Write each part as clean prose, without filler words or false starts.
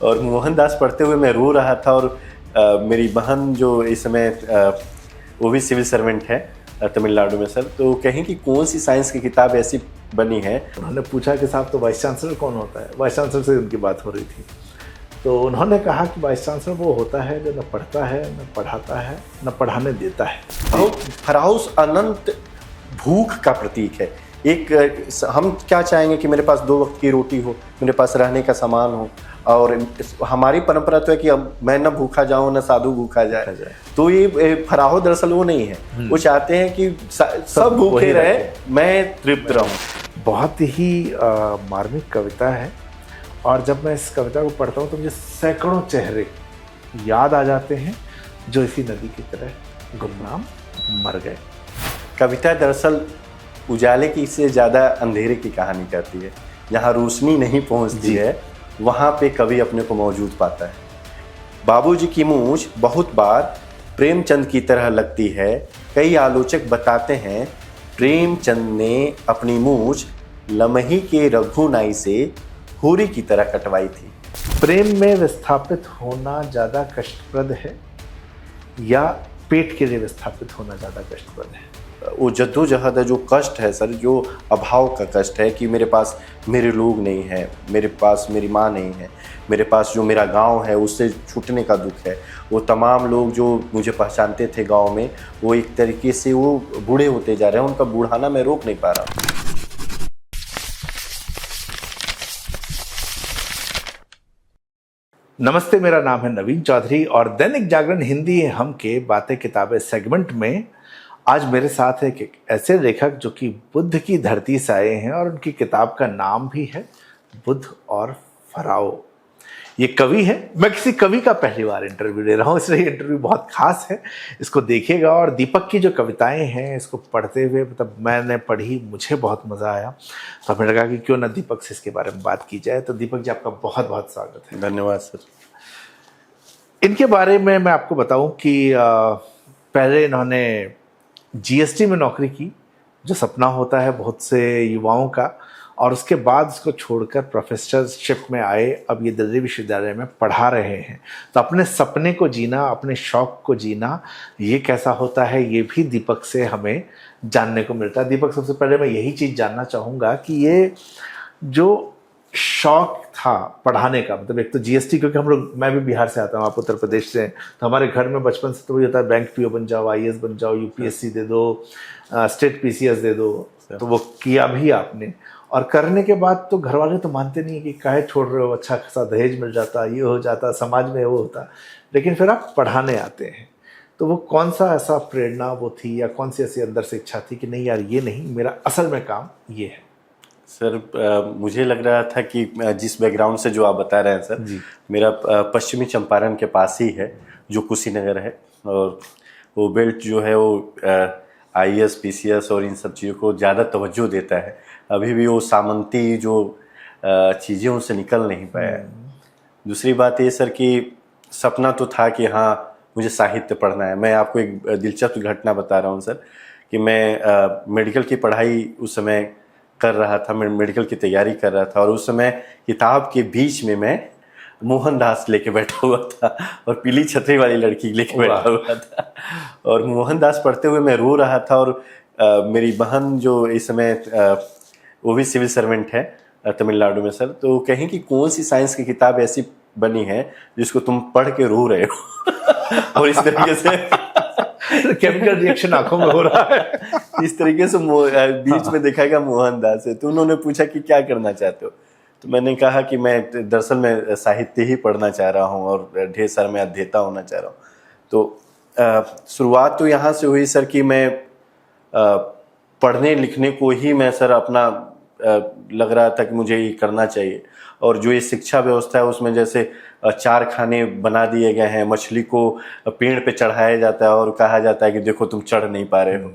और मोहनदास पढ़ते हुए मैं रो रहा था। और मेरी बहन जो इस समय वो भी सिविल सर्वेंट है तमिलनाडु में सर, तो कहें कि कौन सी साइंस की किताब ऐसी बनी है। उन्होंने पूछा कि साहब तो वाइस चांसलर कौन होता है, वाइस चांसलर से उनकी बात हो रही थी। तो उन्होंने कहा कि वाइस चांसलर वो होता है जो न पढ़ता है, न पढ़ाता है, न पढ़ाने देता है। फराउस अनंत भूख का प्रतीक है। एक हम क्या चाहेंगे कि मेरे पास 2 वक्त की रोटी हो, मेरे पास रहने का सामान हो, और हमारी परंपरा तो है कि अब मैं न भूखा जाऊं न साधु भूखा जाए। तो ये फराहो दरअसल वो नहीं है। वो चाहते हैं कि सब भूखे रहे, मैं तृप्त रहूं। बहुत ही मार्मिक कविता है, और जब मैं इस कविता को पढ़ता हूँ तो मुझे सैकड़ों चेहरे याद आ जाते हैं जो इसी नदी की तरह गुमनाम मर गए। कविता दरअसल उजाले की से ज़्यादा अंधेरे की कहानी कहती है। जहाँ रोशनी नहीं पहुँचती है वहाँ पे कवि अपने को मौजूद पाता है। बाबूजी की मूंछ बहुत बार प्रेमचंद की तरह लगती है। कई आलोचक बताते हैं प्रेमचंद ने अपनी मूंछ लमही के रघुनाई से होरी की तरह कटवाई थी। प्रेम में विस्थापित होना ज़्यादा कष्टप्रद है या पेट के लिए विस्थापित होना ज़्यादा कष्टप्रद है? वो जद्दोजहद है, जो कष्ट है सर, जो अभाव का कष्ट है कि मेरे पास मेरे लोग नहीं हैं, मेरे पास मेरी माँ नहीं है, मेरे पास जो मेरा गांव है उससे छूटने का दुख है। वो तमाम लोग जो मुझे पहचानते थे गांव में, वो एक तरीके से वो बूढ़े होते जा रहे हैं, उनका बूढ़ाना मैं रोक नहीं पा रहा। नमस्ते, मेरा नाम है नवीन चौधरी और दैनिक जागरण हिंदी हम के बातें किताबें सेगमेंट में आज मेरे साथ एक ऐसे लेखक जो कि बुद्ध की धरती से आए हैं, और उनकी किताब का नाम भी है बुद्ध और फराओ। ये कवि है। मैं किसी कवि का पहली बार इंटरव्यू ले रहा हूँ, इसलिए इंटरव्यू बहुत खास है। इसको देखिएगा। और दीपक की जो कविताएं हैं, इसको पढ़ते हुए मतलब मैंने पढ़ी, मुझे बहुत मज़ा आया। तो हमें लगा कि क्यों ना दीपक से इसके बारे में बात की जाए। तो दीपक जी, आपका बहुत बहुत स्वागत है। धन्यवाद सर। इनके बारे में मैं आपको बताऊं कि पहले इन्होंने जीएसटी में नौकरी की, जो सपना होता है बहुत से युवाओं का, और उसके बाद उसको छोड़कर प्रोफेसरशिप में आए। अब ये दिल्ली विश्वविद्यालय में पढ़ा रहे हैं। तो अपने सपने को जीना, अपने शौक को जीना, ये कैसा होता है, ये भी दीपक से हमें जानने को मिलता है। दीपक, सबसे पहले मैं यही चीज़ जानना चाहूँगा कि ये जो शौक था पढ़ाने का, मतलब एक तो जीएसटी, क्योंकि हम लोग, मैं भी बिहार से आता हूँ, आप उत्तर प्रदेश से हैं, तो हमारे घर में बचपन से तो वही होता है, बैंक पीओ बन जाओ, आईएएस बन जाओ, यूपीएससी दे दो, स्टेट पीसीएस दे दो। तो वो किया भी आपने, और करने के बाद तो घर वाले तो मानते नहीं कि काहे छोड़ रहे हो, अच्छा खासा दहेज मिल जाता, ये हो जाता, समाज में वो होता, लेकिन फिर आप पढ़ाने आते हैं। तो वो कौन सा ऐसा प्रेरणा वो थी, या कौन सी ऐसी अंदर से इच्छा थी कि नहीं यार, ये नहीं, मेरा असल में काम ये है? सर, मुझे लग रहा था कि जिस बैकग्राउंड से जो आप बता रहे हैं सर, मेरा पश्चिमी चंपारण के पास ही है, जो कुशीनगर है। और वो बेल्ट जो है वो आईएएस पीसीएस और इन सब चीज़ों को ज़्यादा तवज्जो देता है। अभी भी वो सामंती जो चीज़ें उनसे निकल नहीं पाया है। दूसरी बात ये सर कि सपना तो था कि हाँ मुझे साहित्य पढ़ना है। मैं आपको एक दिलचस्प घटना बता रहा हूँ सर, कि मैं मेडिकल की पढ़ाई उस समय कर रहा था, मैं मेडिकल की तैयारी कर रहा था, और उस समय किताब के बीच में मैं मोहनदास लेके बैठा हुआ था, और पीली छतरी वाली लड़की लेके बैठा हुआ था, और मोहनदास पढ़ते हुए मैं रो रहा था। और मेरी बहन जो इस समय वो भी सिविल सर्वेंट है तमिलनाडु में सर, तो कहें कि कौन सी साइंस की किताब ऐसी बनी है जिसको तुम पढ़ के रो रहे हो। और इस तरीके से केमिकल रिएक्शन आंखों में हो रहा है। इस तरीके से बीच में देखा गया मोहनदास है। तो उन्होंने पूछा कि क्या करना चाहते हो, तो मैंने कहा कि मैं दरअसल मैं साहित्य ही पढ़ना चाह रहा हूँ और ढेर सारा मैं अध्येता होना चाह रहा हूँ। तो शुरुआत तो यहाँ से हुई सर कि मैं पढ़ने लिखने को ही मैं सर अपना लग रहा था कि मुझे ये करना चाहिए। और जो ये शिक्षा व्यवस्था है उसमें जैसे 4 खाने बना दिए गए हैं, मछली को पेड़ पे चढ़ाया जाता है और कहा जाता है कि देखो तुम चढ़ नहीं पा रहे हो।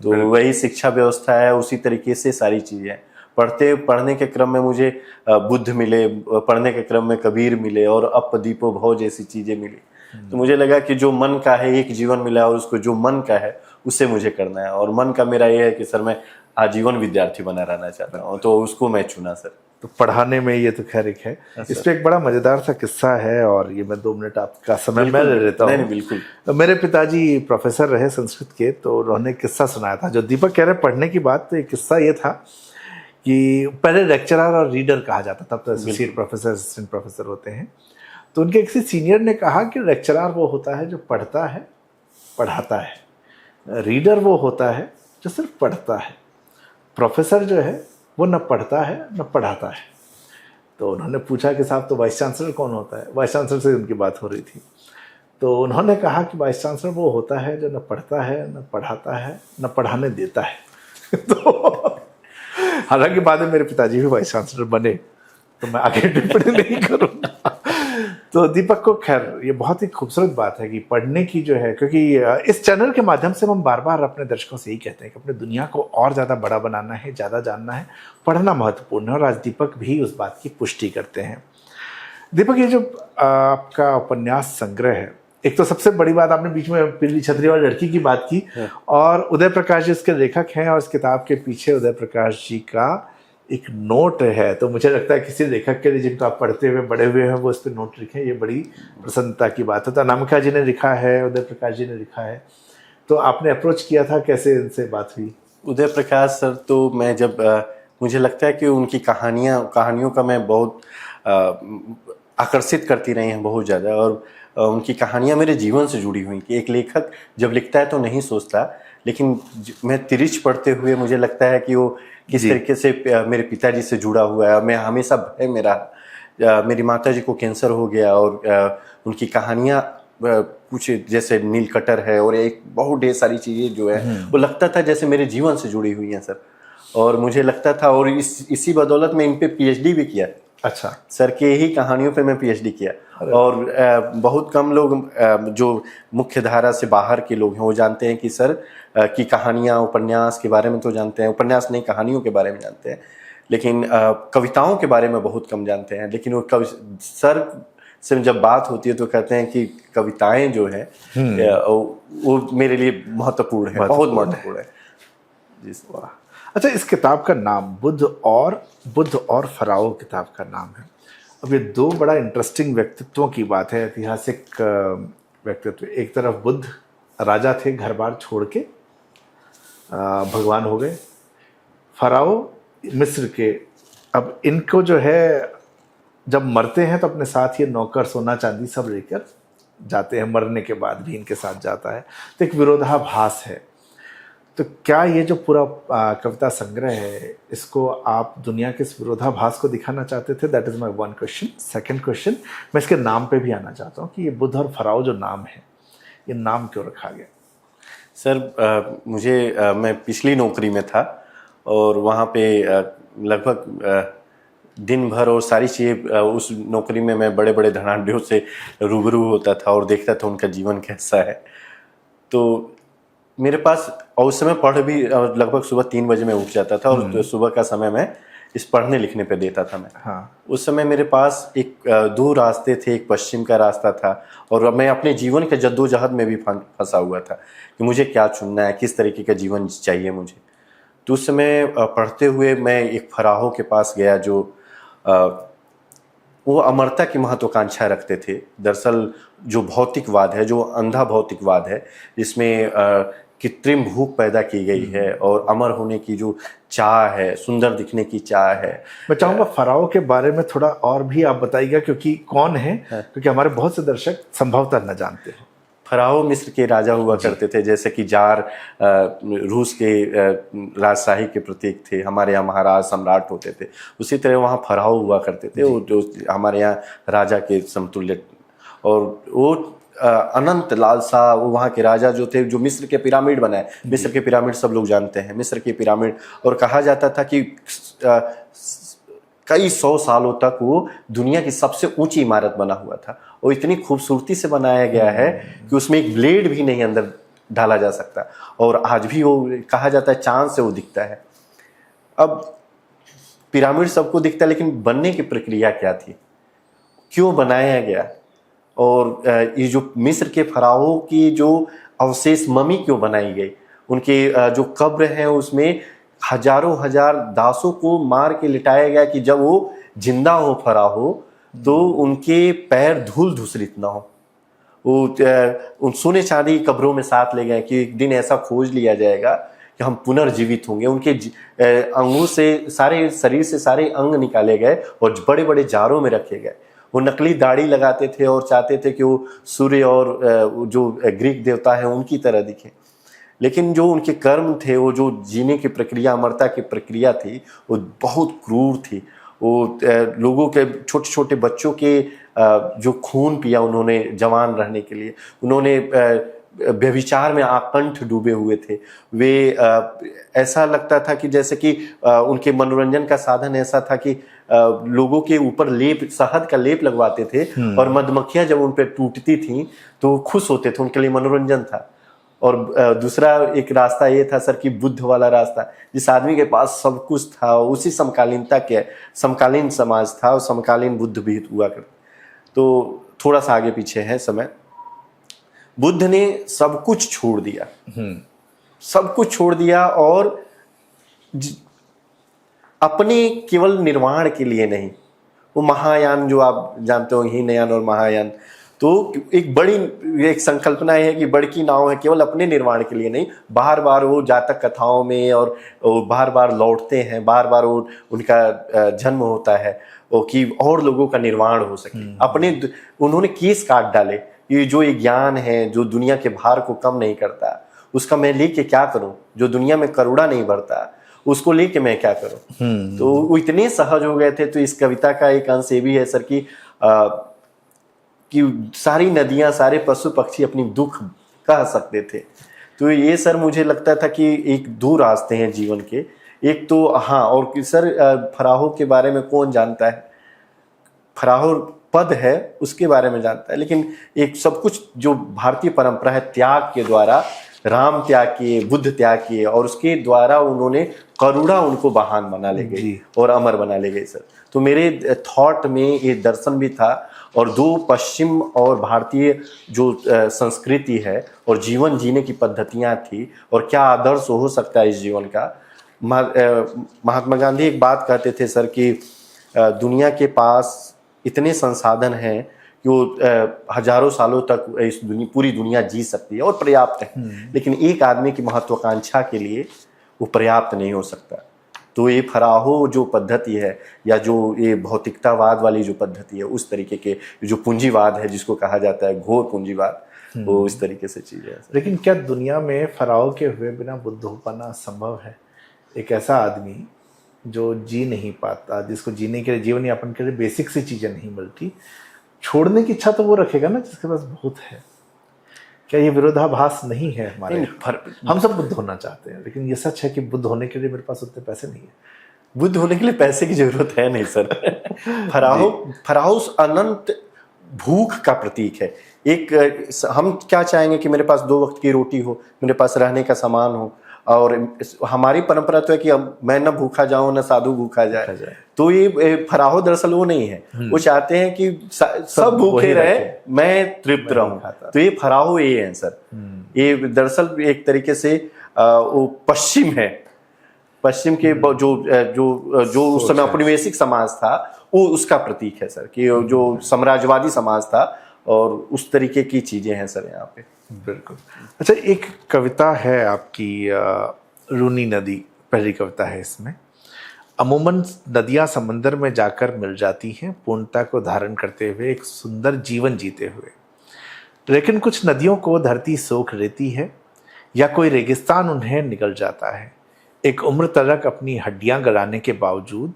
तो वही शिक्षा व्यवस्था है, उसी तरीके से सारी चीज़ें। पढ़ने के क्रम में मुझे बुद्ध मिले, पढ़ने के क्रम में कबीर मिले, और अप दीपो भव जैसी चीज़ें मिली। तो मुझे लगा कि जो मन का है, एक जीवन मिला और उसको जो मन का है उससे मुझे करना है। और मन का मेरा ये है कि सर मैं आजीवन विद्यार्थी बना रहना चाहता हूँ, तो उसको मैं चुना सर। तो पढ़ाने में ये तो खैर एक है। इस पे एक बड़ा मजेदार सा किस्सा है, और ये मैं 2 मिनट आपका समय मैं ले लेता हूँ। बिल्कुल। तो मेरे पिताजी प्रोफेसर रहे संस्कृत के, तो उन्होंने किस्सा सुनाया था। जो दीपक कह रहे पढ़ने की बात, तो एक किस्सा ये था कि पहले लेक्चरर और रीडर कहा जाता, तब तो एसोसिएट प्रोफेसर, असिस्टेंट प्रोफेसर होते हैं। तो उनके किसी सीनियर ने कहा कि लेक्चरर वो होता है जो पढ़ता है, पढ़ाता है, रीडर वो होता है जो सिर्फ पढ़ता है, प्रोफेसर जो है वो न पढ़ता है न पढ़ाता है। तो उन्होंने पूछा कि साहब तो वाइस चांसलर कौन होता है? वाइस चांसलर से उनकी बात हो रही थी। तो उन्होंने कहा कि वाइस चांसलर वो होता है जो न पढ़ता है, न पढ़ाता है, न पढ़ाने देता है। तो हालांकि बाद में मेरे पिताजी भी वाइस चांसलर बने, तो मैं आगे टिप्पणी नहीं करूँगा। तो दीपक को खैर ये बहुत ही खूबसूरत बात है कि पढ़ने की जो है, क्योंकि इस चैनल के माध्यम से हम बार बार अपने दर्शकों से यही कहते हैं कि अपने दुनिया को और ज़्यादा बड़ा बनाना है, ज़्यादा जानना है, पढ़ना महत्वपूर्ण है, और आज दीपक भी उस बात की पुष्टि करते हैं। दीपक, ये जो आपका उपन्यास संग्रह है, एक तो सबसे बड़ी बात, आपने बीच में पीली छतरी वाली लड़की की बात की, और उदय प्रकाश जी इसके लेखक हैं, और इस किताब के पीछे उदय प्रकाश जी का एक नोट है। तो मुझे लगता है किसी लेखक के लिए जिनको आप पढ़ते हुए बड़े हुए हैं, वो इस पर नोट लिखें, ये बड़ी प्रसन्नता की बात है। तो अनामिका जी ने लिखा है, उदय प्रकाश जी ने लिखा है, तो आपने अप्रोच किया था, कैसे इनसे बात हुई? उदय प्रकाश सर, तो मैं जब मुझे लगता है कि उनकी कहानियों का मैं बहुत आकर्षित करती रही हैं बहुत ज़्यादा, और उनकी कहानियाँ मेरे जीवन से जुड़ी हुई कि एक लेखक जब लिखता है तो नहीं सोचता, लेकिन मैं तिरिच पढ़ते हुए मुझे लगता है कि वो किस तरीके से मेरे पिताजी से जुड़ा हुआ है। मैं हमेशा भय मेरी माता जी को कैंसर हो गया, और उनकी कहानियाँ कुछ जैसे नील कटर है, और एक बहुत ढेर सारी चीज़ें जो है वो लगता था जैसे मेरे जीवन से जुड़ी हुई हैं सर। और मुझे लगता था, और इसी बदौलत मैं इन पे पीएचडी भी किया। अच्छा। सर के ही कहानियों पे मैं पीएचडी किया। और बहुत कम लोग जो मुख्य धारा से बाहर के लोग हैं वो जानते हैं कि सर की कहानियाँ, उपन्यास के बारे में तो जानते हैं, उपन्यास नहीं कहानियों के बारे में जानते हैं, लेकिन कविताओं के बारे में बहुत कम जानते हैं। लेकिन वो सर से जब बात होती है तो कहते हैं कि कविताएं जो है वो मेरे लिए महत्वपूर्ण है, बहुत महत्वपूर्ण है। जी, वाह। अच्छा, इस किताब का नाम बुद्ध और फराओ किताब का नाम है। अब ये 2 बड़ा इंटरेस्टिंग व्यक्तित्वों की बात है, ऐतिहासिक व्यक्तित्व। एक तरफ बुद्ध राजा थे, घर बार छोड़ के भगवान हो गए। फराओ मिस्र के, अब इनको जो है जब मरते हैं तो अपने साथ ये नौकर, सोना चांदी सब लेकर जाते हैं, मरने के बाद भी इनके साथ जाता है। तो एक विरोधाभास है। तो क्या ये जो पूरा कविता संग्रह है, इसको आप दुनिया के इस विरोधाभास को दिखाना चाहते थे? That is my one question. Second question, मैं इसके नाम पे भी आना चाहता हूँ कि ये बुद्ध और फराओ जो नाम है, ये नाम क्यों रखा गया? सर मैं पिछली नौकरी में था, और वहाँ पे लगभग दिन भर और सारी चीज़ें, उस नौकरी में मैं बड़े बड़े धनाढ्यों से रूबरू होता था और देखता था उनका जीवन कैसा है। तो मेरे पास, और उस समय पढ़ भी लगभग सुबह 3 बजे मैं उठ जाता था, और सुबह का समय मैं इस पढ़ने लिखने पे देता था मैं। हाँ। उस समय मेरे पास 2 रास्ते थे, एक पश्चिम का रास्ता था, और मैं अपने जीवन के जद्दोजहद में भी फंसा हुआ था कि मुझे क्या चुनना है, किस तरीके का जीवन चाहिए मुझे। तो उस समय पढ़ते हुए मैं एक फराहो के पास गया, जो वो अमरता की महत्वाकांक्षा रखते थे। दरअसल जो भौतिकवाद है, जो अंधा भौतिकवाद है, जिसमें कृत्रिम भूख पैदा की गई है, और अमर होने की जो चाह है, सुंदर दिखने की चाह है। मैं चाहूँगा फराओ के बारे में थोड़ा और भी आप बताइएगा, क्योंकि कौन है, क्योंकि हमारे बहुत से दर्शक संभवतः न जानते हैं। फराओ मिस्र के राजा हुआ करते थे, जैसे कि जार रूस के राजशाही के प्रतीक थे, हमारे यहाँ महाराज सम्राट होते थे, उसी तरह वहाँ फराओ हुआ करते थे, वो जो हमारे यहाँ राजा के समतुल्य। और वो अनंत लालसा, वो वहाँ के राजा जो थे, जो मिस्र के पिरामिड बनाए, मिस्र के पिरामिड सब लोग जानते हैं, मिस्र के पिरामिड, और कहा जाता था कि कई 100 सालों तक वो दुनिया की सबसे ऊंची इमारत बना हुआ था, और इतनी खूबसूरती से बनाया गया है कि उसमें एक ब्लेड भी नहीं अंदर डाला जा सकता, और आज भी वो कहा जाता है चांद से वो दिखता है। अब पिरामिड सबको दिखता है, लेकिन बनने की प्रक्रिया क्या थी, क्यों बनाया गया, और ये जो मिस्र के फराओ की जो अवशेष ममी क्यों बनाई गई, उनके जो कब्र हैं उसमें हजारों हजार दासों को मार के लिटाया गया कि जब वो जिंदा हो फराहो तो उनके पैर धूल धूसरित ना हो। वो उन सोने चांदी की कब्रों में साथ ले गए कि एक दिन ऐसा खोज लिया जाएगा कि हम पुनर्जीवित होंगे। उनके अंगों से, सारे शरीर से सारे अंग निकाले गए और बड़े बड़े जारों में रखे गए। वो नकली दाढ़ी लगाते थे और चाहते थे कि वो सूर्य और जो ग्रीक देवता है उनकी तरह दिखे। लेकिन जो उनके कर्म थे, वो जो जीने की प्रक्रिया, अमरता की प्रक्रिया थी, वो बहुत क्रूर थी। वो लोगों के, छोटे छोटे बच्चों के जो खून पिया उन्होंने जवान रहने के लिए। उन्होंने व्यभिचार में आकंठ डूबे हुए थे। वे ऐसा लगता था कि जैसे कि उनके मनोरंजन का साधन ऐसा था कि लोगों के ऊपर लेप, शहद का लेप लगवाते थे और मधुमक्खियां जब उन पर टूटती थी तो खुश होते थे, उनके लिए मनोरंजन था। और दूसरा एक रास्ता ये था सर कि बुद्ध वाला रास्ता, जिस आदमी के पास सब कुछ था, उसी समकालीनता के, समकालीन समाज था और समकालीन बुद्ध भी हुआ करते। तो थोड़ा सा आगे पीछे है समय। बुद्ध ने सब कुछ छोड़ दिया, सब कुछ छोड़ दिया और अपने केवल निर्वाण के लिए नहीं, वो महायान जो आप जानते हो, हीनयान और महायान, तो एक बड़ी एक संकल्पना है कि बड़की नाव है, केवल अपने निर्माण के लिए नहीं, बार बार वो जातक कथाओं में और बार बार लौटते हैं, बार बार वो उनका जन्म होता है वो कि और लोगों का निर्माण हो सके। अपने उन्होंने केस काट डाले, ये जो एक ज्ञान है जो दुनिया के भार को कम नहीं करता, उसका मैं लेके क्या करूं, जो दुनिया में करुणा नहीं बढ़ता उसको लेके मैं क्या करूं। तो वो इतने सहज हो गए थे। तो इस कविता का एक अंश ये भी है सर कि सारी नदियां, सारे पशु पक्षी अपनी दुख कह सकते थे। तो ये सर मुझे लगता था कि एक दो रास्ते हैं जीवन के। एक तो हाँ, और सर फराहो के बारे में कौन जानता है, फराहो पद है उसके बारे में जानता है, लेकिन एक सब कुछ जो भारतीय परंपरा है, त्याग के द्वारा राम त्याग किए, बुद्ध त्याग किए और उसके द्वारा उन्होंने करुणा उनको महान बना ले गई और अमर बना ले गई सर। तो मेरे थॉट में ये दर्शन भी था और दो पश्चिम और भारतीय जो संस्कृति है और जीवन जीने की पद्धतियां थी और क्या आदर्श हो सकता है इस जीवन का। महात्मा गांधी एक बात कहते थे सर कि दुनिया के पास इतने संसाधन हैं कि वो हजारों सालों तक इस पूरी दुनिया जी सकती है और पर्याप्त है, लेकिन एक आदमी की महत्वाकांक्षा के लिए वो पर्याप्त नहीं हो सकता। तो ये फराहो जो पद्धति है या जो ये भौतिकतावाद वाली जो पद्धति है, उस तरीके के जो पूंजीवाद है जिसको कहा जाता है घोर पूंजीवाद, वो इस तरीके से चीजें है। लेकिन क्या दुनिया में फराहो के हुए बिना बुद्ध हो पाना संभव है? एक ऐसा आदमी जो जी नहीं पाता, जिसको जीने के लिए, जीवन यापन के लिए बेसिक सी चीजें नहीं मिलती, छोड़ने की इच्छा तो वो रखेगा ना जिसके पास बहुत है। क्या ये विरोधाभास नहीं है हमारे? हम सब बुद्ध होना चाहते हैं, लेकिन ये सच है कि बुद्ध होने के लिए मेरे पास उतने पैसे नहीं है। बुद्ध होने के लिए पैसे की जरूरत है नहीं सर। फराहो अनंत भूख का प्रतीक है। एक हम क्या चाहेंगे कि मेरे पास 2 वक्त की रोटी हो, मेरे पास रहने का सामान हो, और हमारी परंपरा तो है कि मैं न भूखा जाऊं न साधु भूखा जाए। तो ये फराहो दरअसल वो नहीं है, वो चाहते हैं कि सब भूखे रहे, मैं तृप्त रहूं। तो ये फराहो ये है सर। ये दरअसल एक तरीके से वो पश्चिम है, पश्चिम के जो उस समय औपनिवेशिक समाज था वो उसका प्रतीक है सर, कि जो साम्राज्यवादी समाज था और उस तरीके की चीजें हैं सर यहाँ पे। बिल्कुल। अच्छा, एक कविता है आपकी रूनी नदी, पहली कविता है इसमें। अमूमन नदियां समंदर में जाकर मिल जाती हैं, पूर्णता को धारण करते हुए एक सुंदर जीवन जीते हुए, लेकिन कुछ नदियों को धरती सोख लेती है या कोई रेगिस्तान उन्हें निगल जाता है। एक उम्र तलक अपनी हड्डियां गलाने के बावजूद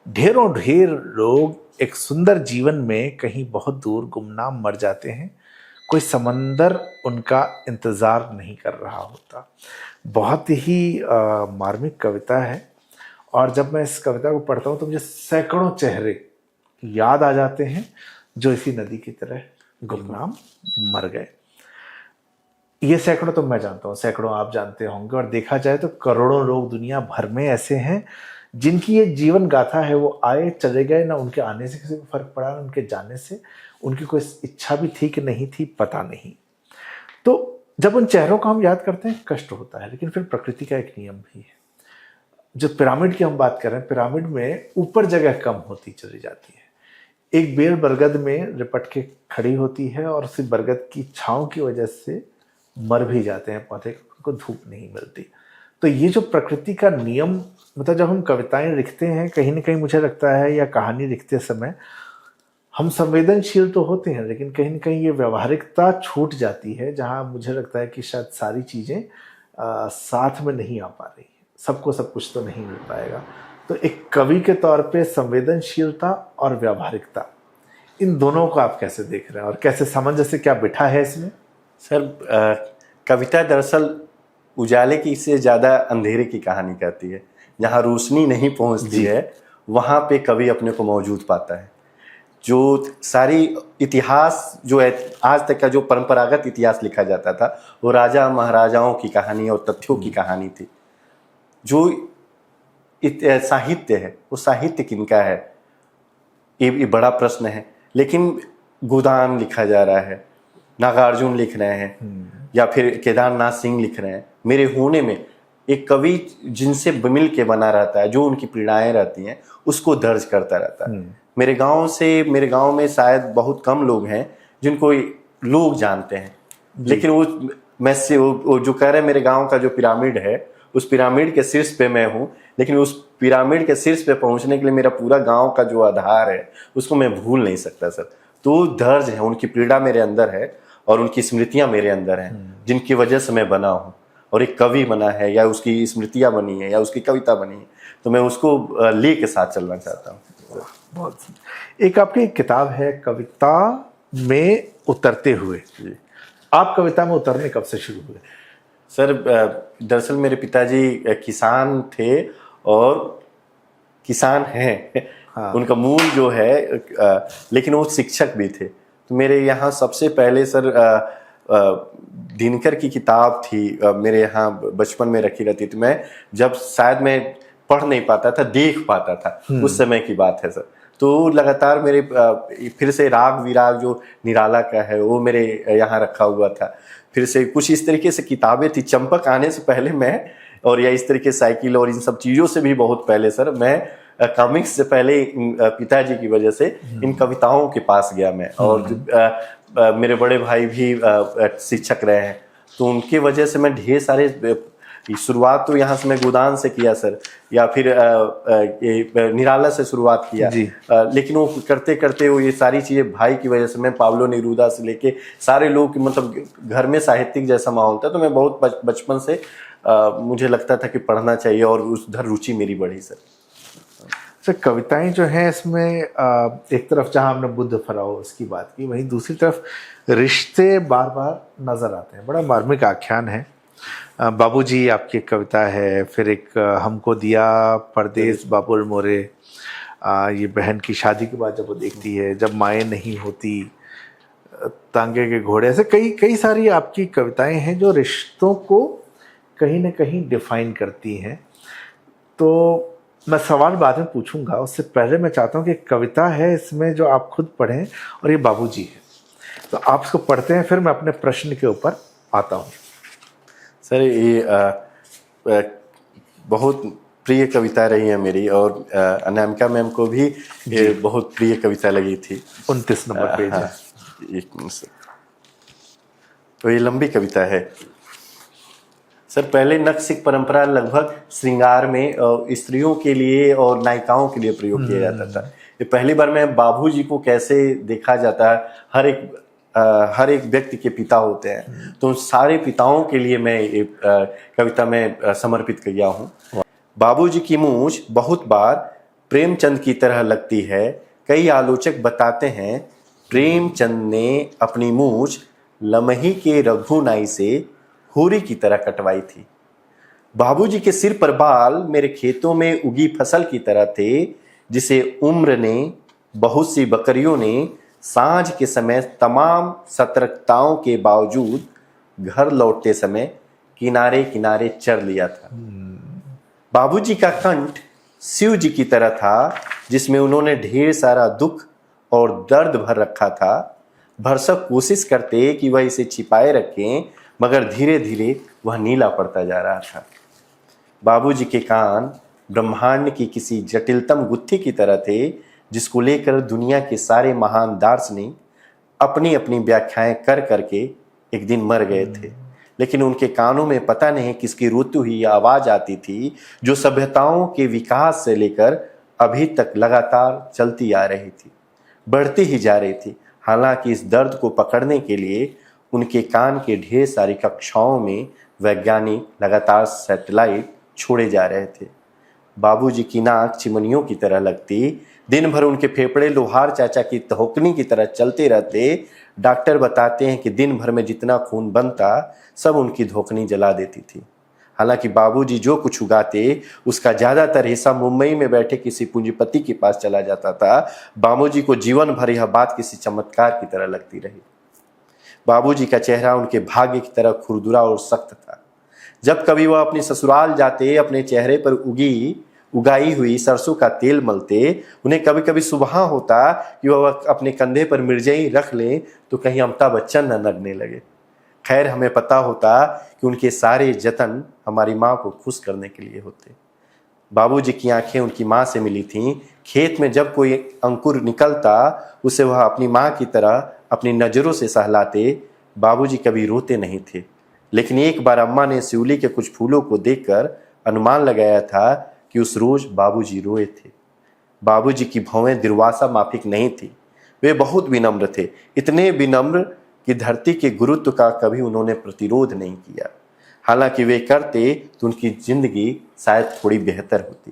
ढेरों ढेर लोग एक सुंदर जीवन में कहीं बहुत दूर गुमनाम मर जाते हैं। कोई समंदर उनका इंतज़ार नहीं कर रहा होता। बहुत ही मार्मिक कविता है, और जब मैं इस कविता को पढ़ता हूँ तो मुझे सैकड़ों चेहरे याद आ जाते हैं जो इसी नदी की तरह गुमनाम मर गए। ये सैकड़ों तो मैं जानता हूँ, सैकड़ों आप जानते होंगे, और देखा जाए तो करोड़ों लोग दुनिया भर में ऐसे हैं जिनकी ये जीवन गाथा है। वो आए चले गए, ना उनके आने से किसी को फर्क पड़ा, ना उनके जाने से। उनकी कोई इच्छा भी थी कि नहीं थी, पता नहीं। तो जब उन चेहरों को हम याद करते हैं कष्ट होता है, लेकिन फिर प्रकृति का एक नियम भी है। जो पिरामिड की हम बात कर रहे हैं, पिरामिड में ऊपर जगह कम होती चली जाती है। एक बेल बरगद में लिपट के खड़ी होती है और उसी बरगद की छांव की वजह से मर भी जाते हैं पौधे, उनको धूप नहीं मिलती। तो ये जो प्रकृति का नियम, मतलब जब हम कविताएं लिखते हैं कहीं ना कहीं मुझे लगता है, या कहानी लिखते समय हम संवेदनशील तो होते हैं, लेकिन कहीं ना कहीं ये व्यवहारिकता छूट जाती है, जहाँ मुझे लगता है कि शायद सारी चीज़ें साथ में नहीं आ पा रही है, सबको सब कुछ तो नहीं मिल पाएगा। तो एक कवि के तौर पे संवेदनशीलता और व्यावहारिकता, इन दोनों को आप कैसे देख रहे हैं और कैसे सामंजस्य क्या बिठा है इसमें? सर, कविता दरअसल उजाले की से ज़्यादा अंधेरे की कहानी कहती है। जहाँ रोशनी नहीं पहुँचती है वहाँ पे कवि अपने को मौजूद पाता है। जो सारी इतिहास जो है आज तक का जो परंपरागत इतिहास लिखा जाता था वो राजा महाराजाओं की कहानी और तथ्यों की कहानी थी। जो साहित्य है वो साहित्य किनका है, ये बड़ा प्रश्न है। लेकिन गोदान लिखा जा रहा है, नागार्जुन लिख रहे हैं या फिर केदारनाथ सिंह लिख रहे हैं। मेरे होने में एक कवि जिनसे मिल के बना रहता है, जो उनकी पीड़ाएं रहती हैं उसको दर्ज करता रहता है। मेरे गांव में शायद बहुत कम लोग हैं जिनको लोग जानते हैं, लेकिन वो जो कह रहे हैं मेरे गांव का जो पिरामिड है उस पिरामिड के शीर्ष पे मैं हूँ, लेकिन उस पिरामिड के शीर्ष पे पहुंचने के लिए मेरा पूरा गांव का जो आधार है उसको मैं भूल नहीं सकता सर। तो दर्ज है, उनकी पीड़ा मेरे अंदर है और उनकी स्मृतियां मेरे अंदर हैं, जिनकी वजह से मैं बना हूँ और एक कवि बना है, या उसकी स्मृतियां बनी है या उसकी कविता बनी है, तो मैं उसको ले के साथ चलना चाहता हूँ। बहुत एक आपकी किताब है कविता में उतरते हुए, आप कविता में उतरने कब से शुरू हुए? सर, दरअसल मेरे पिताजी किसान थे और किसान हैं। हाँ। उनका मूल जो है लेकिन वो शिक्षक भी थे। तो मेरे यहाँ सबसे पहले सर दिनकर की किताब थी मेरे यहाँ बचपन में रखी रहती थी। मैं जब शायद मैं पढ़ नहीं पाता था, देख पाता था, उस समय की बात है सर। तो लगातार मेरे फिर से राग विराग जो निराला का है वो मेरे यहाँ रखा हुआ था। फिर से कुछ इस तरीके से किताबें थी। चंपक आने से पहले मैं, और या इस तरीके साइकिल और इन सब चीज़ों से भी बहुत पहले सर, मैं कॉमिक्स से पहले पिताजी की वजह से इन कविताओं के पास गया मैं। और मेरे बड़े भाई भी शिक्षक रहे हैं, तो उनके वजह से मैं ढेर सारे शुरुआत तो यहाँ से मैं गोदान से किया सर, या फिर निराला से शुरुआत किया। लेकिन वो करते करते वो ये सारी चीज़ें भाई की वजह से मैं पाब्लो नेरूदा से लेके सारे लोग, मतलब घर में साहित्यिक जैसा माहौल था, तो मैं बहुत बचपन से मुझे लगता था कि पढ़ना चाहिए और उधर रुचि मेरी बढ़ी सर। सर, कविताएं जो हैं इसमें एक तरफ जहां हमने बुद्ध फराओस की बात की, वहीं दूसरी तरफ रिश्ते बार बार नजर आते हैं। बड़ा मार्मिक आख्यान है। बाबूजी आपकी एक कविता है, फिर एक हमको दिया परदेस बाबुल मोरे, ये बहन की शादी के बाद जब वो देखती है, जब माएँ नहीं होती, तांगे के घोड़े, ऐसे कई सारी आपकी कविताएं हैं जो रिश्तों को कहीं ना कहीं डिफाइन करती हैं। तो मैं सवाल बाद में पूछूंगा, उससे पहले मैं चाहता हूँ कि कविता है इसमें जो आप खुद पढ़ें और ये बाबूजी है, तो आप इसको पढ़ते हैं, फिर मैं अपने प्रश्न के ऊपर आता हूँ। सर, ये बहुत प्रिय कविता रही है मेरी, और अनामिका मैम को भी ये बहुत प्रिय कविता लगी थी। 29 नंबर पेज है। एक मिनट सर। तो ये लंबी कविता है सर। पहले नक्सिक परंपरा लगभग श्रृंगार में स्त्रियों के लिए और नायिकाओं के लिए प्रयोग किया जाता था। ये पहली बार मैं बाबूजी को कैसे देखा जाता है, हर एक व्यक्ति के पिता होते हैं, तो सारे पिताओं के लिए मैं ये कविता में समर्पित किया हूँ। बाबूजी की मूंछ बहुत बार प्रेमचंद की तरह लगती है। कई आलोचक बताते हैं प्रेमचंद ने अपनी मूंछ लमही के रघुनाई से होरी की तरह कटवाई थी। बाबूजी के सिर पर बाल मेरे खेतों में उगी फसल की तरह थे, जिसे उम्र ने, बहुत सी बकरियों ने सांझ के समय तमाम सतर्कताओं के बावजूद घर लौटते समय किनारे किनारे चर लिया था। बाबूजी का कंठ शिव जी की तरह था, जिसमें उन्होंने ढेर सारा दुख और दर्द भर रखा था। भरसक कोशिश करते कि वह इसे छिपाए रखें, मगर धीरे धीरे वह नीला पड़ता जा रहा था। बाबूजी के कान ब्रह्मांड की किसी जटिलतम गुत्थी की तरह थे, जिसको लेकर दुनिया के सारे महान दार्शनिक अपनी अपनी व्याख्याएं कर करके एक दिन मर गए थे। लेकिन उनके कानों में पता नहीं किसकी रोती हुई आवाज आती थी, जो सभ्यताओं के विकास से लेकर अभी तक लगातार चलती आ रही थी, बढ़ती ही जा रही थी। हालांकि इस दर्द को पकड़ने के लिए उनके कान के ढेर सारी कक्षाओं में वैज्ञानिक लगातार सैटेलाइट छोड़े जा रहे थे। बाबूजी की नाक चिमनियों की तरह लगती, दिन भर उनके फेफड़े लोहार चाचा की तहोकनी की तरह चलते रहते। डॉक्टर बताते हैं कि दिन भर में जितना खून बनता सब उनकी धोखनी जला देती थी। हालांकि बाबूजी जो कुछ उगाते उसका ज्यादातर हिस्सा मुंबई में बैठे किसी पूंजीपति के पास चला जाता था। बाबूजी को जीवन भर यह बात किसी चमत्कार की तरह लगती रही। बाबूजी का चेहरा उनके भाग्य की तरह खुरदुरा और सख्त था। जब कभी वह अपने ससुराल जाते, अपने चेहरे पर उगाई हुई सरसों का तेल मलते। उन्हें कभी कभी सुबह होता कि वह अपने कंधे पर मिर्जई रख लें तो कहीं अमिताभ बच्चन न लगने लगे। खैर, हमें पता होता कि उनके सारे जतन हमारी माँ को खुश करने के लिए होते। बाबूजी की आंखें उनकी माँ से मिली थीं। खेत में जब कोई अंकुर निकलता उसे वह अपनी माँ की तरह अपनी नज़रों से सहलाते। बाबूजी कभी रोते नहीं थे, लेकिन एक बार अम्मा ने शिवली के कुछ फूलों को देखकर अनुमान लगाया था कि उस रोज बाबूजी रोए थे। बाबूजी की भौहें दुर्वासा माफिक नहीं थी, वे बहुत विनम्र थे, इतने विनम्र कि धरती के गुरुत्व का कभी उन्होंने प्रतिरोध नहीं किया। हालांकि वे करते तो उनकी जिंदगी शायद थोड़ी बेहतर होती।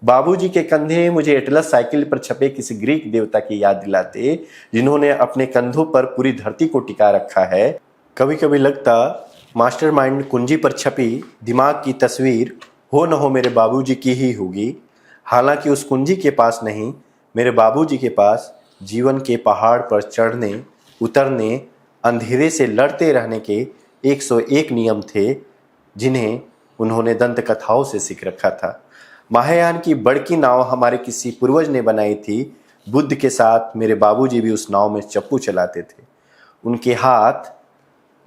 बाबूजी के कंधे मुझे एटलस साइकिल पर छपे किसी ग्रीक देवता की याद दिलाते, जिन्होंने अपने कंधों पर पूरी धरती को टिका रखा है। कभी कभी लगता मास्टरमाइंड कुंजी पर छपी दिमाग की तस्वीर हो न हो मेरे बाबूजी की ही होगी। हालांकि उस कुंजी के पास नहीं, मेरे बाबूजी के पास जीवन के पहाड़ पर चढ़ने उतरने, अंधेरे से लड़ते रहने के 101 नियम थे, जिन्हें उन्होंने दंत कथाओं से सीख रखा था। महायान की बड़की नाव हमारे किसी पूर्वज ने बनाई थी। बुद्ध के साथ मेरे बाबूजी भी उस नाव में चप्पू चलाते थे। उनके हाथ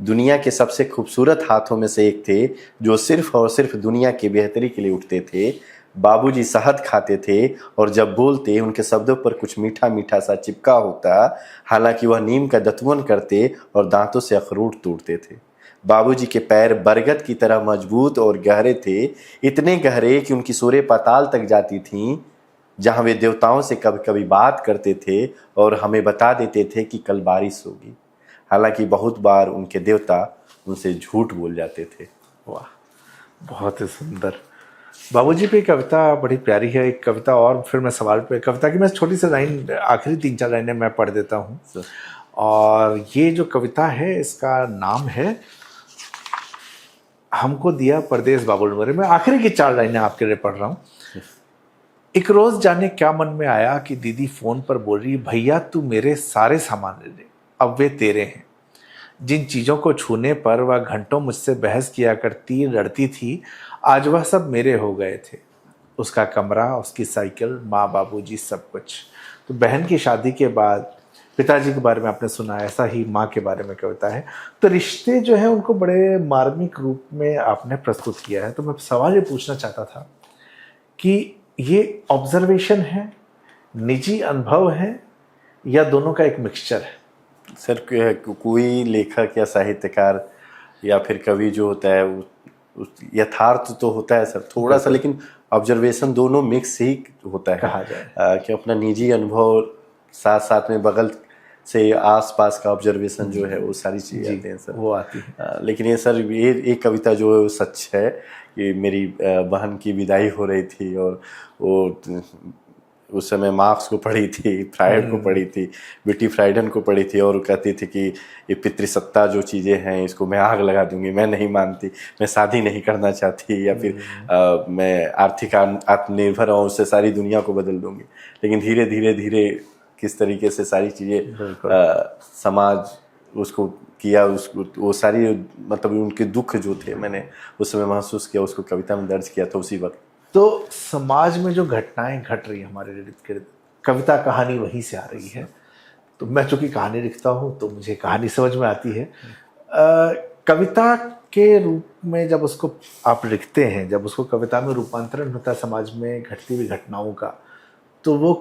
दुनिया के सबसे खूबसूरत हाथों में से एक थे, जो सिर्फ और सिर्फ दुनिया की बेहतरी के लिए उठते थे। बाबूजी शहद खाते थे और जब बोलते उनके शब्दों पर कुछ मीठा मीठा सा चिपका होता। हालांकि वह नीम का दतवन करते और दांतों से अखरोट तोड़ते थे। बाबूजी के पैर बरगद की तरह मजबूत और गहरे थे, इतने गहरे कि उनकी सोरें पाताल तक जाती थीं, जहां वे देवताओं से कभी कभी बात करते थे और हमें बता देते थे कि कल बारिश होगी। हालांकि बहुत बार उनके देवता उनसे झूठ बोल जाते थे। वाह, बहुत ही सुंदर। बाबूजी पे कविता बड़ी प्यारी है। एक कविता और फिर मैं सवाल पे कविता की मैं छोटी सी लाइन, आखिरी 3-4 लाइनें मैं पढ़ देता हूँ। और ये जो कविता है इसका नाम है हमको दिया परदेस बाबुल मोरे। मैं आखिरी की 4 लाइनें आपके लिए पढ़ रहा हूँ। एक रोज जाने क्या मन में आया कि दीदी फोन पर बोल रही, भैया तू मेरे सारे सामान ले ले, अब वे तेरे हैं। जिन चीज़ों को छूने पर वह घंटों मुझसे बहस किया करती, लड़ती थी, आज वह सब मेरे हो गए थे। उसका कमरा, उसकी साइकिल, माँ बाबूजी, सब कुछ। तो बहन की शादी के बाद पिताजी के बारे में आपने सुना, ऐसा ही माँ के बारे में कविता है। तो रिश्ते जो हैं उनको बड़े मार्मिक रूप में आपने प्रस्तुत किया है। तो मैं सवाल ये पूछना चाहता था कि ये ऑब्जर्वेशन है, निजी अनुभव है, या दोनों का एक मिक्सचर है? सर, कोई लेखक या साहित्यकार या फिर कवि जो होता है यथार्थ तो होता है सर थोड़ा सा, लेकिन ऑब्जर्वेशन दोनों मिक्स ही होता है। कहा जाए कि अपना निजी अनुभव साथ साथ में बगल से आसपास का ऑब्जर्वेशन जो है वो सारी चीज़ें आते हैं सर, वो आती है। लेकिन ये सर ये एक कविता जो है वो सच है कि मेरी बहन की विदाई हो रही थी और वो उस समय मार्क्स को पढ़ी थी, फ्राइड को पढ़ी थी, बेटी फ्राइडन को पढ़ी थी और कहती थी कि ये पितृसत्ता जो चीज़ें हैं इसको मैं आग लगा दूंगी, मैं नहीं मानती, मैं शादी नहीं करना चाहती, या फिर मैं आर्थिक आत्मनिर्भर हूँ, उससे सारी दुनिया को बदल दूंगी। लेकिन धीरे धीरे धीरे किस तरीके से सारी चीज़ें समाज उसको किया, उसको वो सारी मतलब उनके दुख जो थे मैंने उस समय महसूस किया, उसको कविता में दर्ज किया था उसी वक्त। तो समाज में जो घटनाएं घट रही है हमारे इर्द गिर्द, कविता कहानी वहीं से आ रही है। तो मैं चूंकि कहानी लिखता हूँ तो मुझे कहानी समझ में आती है। कविता के रूप में जब उसको आप लिखते हैं, जब उसको कविता में रूपांतरण होता है समाज में घटती हुई घटनाओं का, तो वो